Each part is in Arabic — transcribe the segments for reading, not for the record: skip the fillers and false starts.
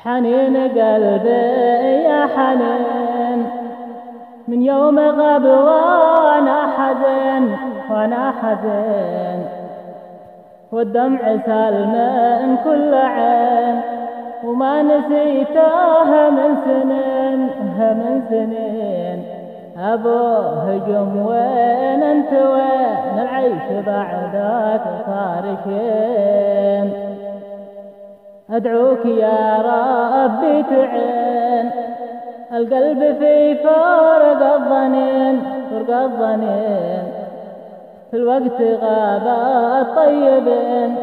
حنين قلبي يا حنين من يوم غاب وانا حزين والدمع سال من كل عين وما نسيته من سنين أبو هجم وين انت وين العيش بعدك صار شين أدعوك يا ربي تعين القلب في فرق الظنين في الوقت غاب الطيبين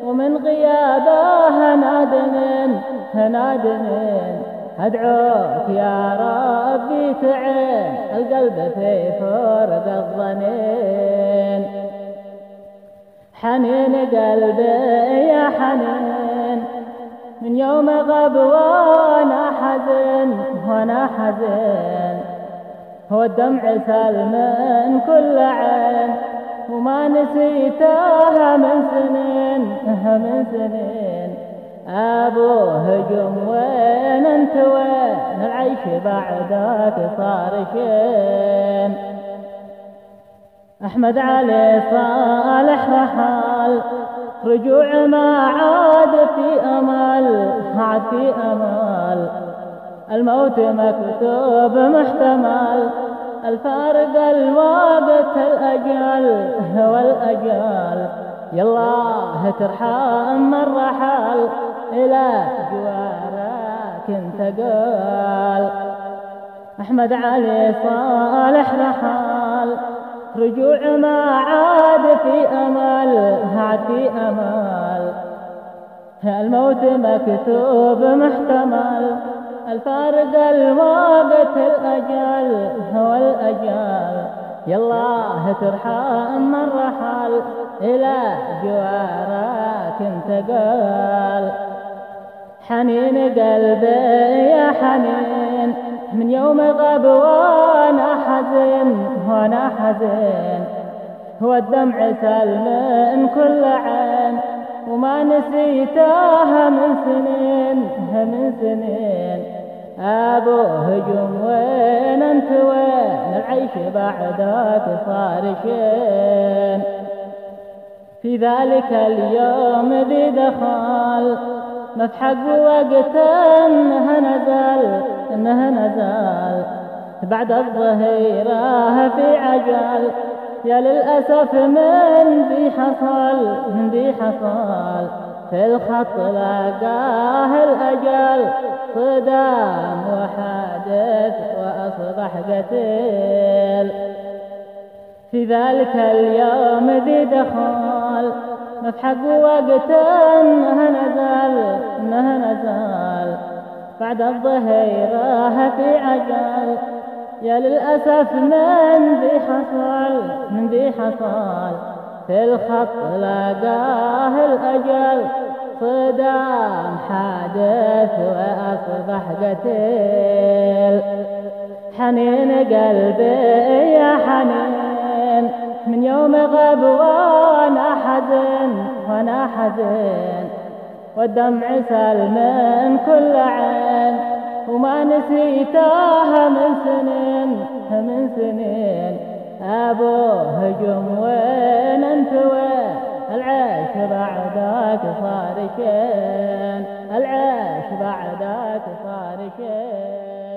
ومن غيابه نادمين أدعوك يا ربي تعين القلب في فرق الظنين حنين قلبي يا حنين من يوم غاب وانا حزين هو الدمع سال من كل عين وما نسيته من سنين أبو هجم وين انت وين العيش بعدك صار شين أحمد علي صالح رحال رجوع ما عاد في أمل الموت مكتوب محتمل الفارق الوقت الأجل والأجل يالله ترحم من رحل إلى جوارك انتقال أحمد علي صالح رحال رجوع ما عاد في أمل الموت مكتوب محتمل الفارق الوقت الأجل والأجل يالله ترحم من رحل إلى جوارك انتقال حنين قلبي يا حنين من يوم غاب وانا حزين هو الدمع سال من كل عين وما نسيته من سنين أبو هجم وين انت وين العيش بعدك صار شين في ذلك اليوم ذي دخل مفحق وقت انها نزال بعد الظهيرة في عجل يا للأسف من ذي حصل في الخط لقاه الأجل صدام وحادث وأصبح قتيل في ذلك اليوم ذي دخل مفحق وقت انها نزال بعد الظهيرة في عجل يا للأسف من ذي حصل في الخط لقاه الأجل صدام حادث وأصبح قتيل حنين قلبي يا حنين من يوم غاب وانا حزين والدمع سال من كل عين وما نسيته من سنين أبو هجم وين انت وين العيش بعدك صار شين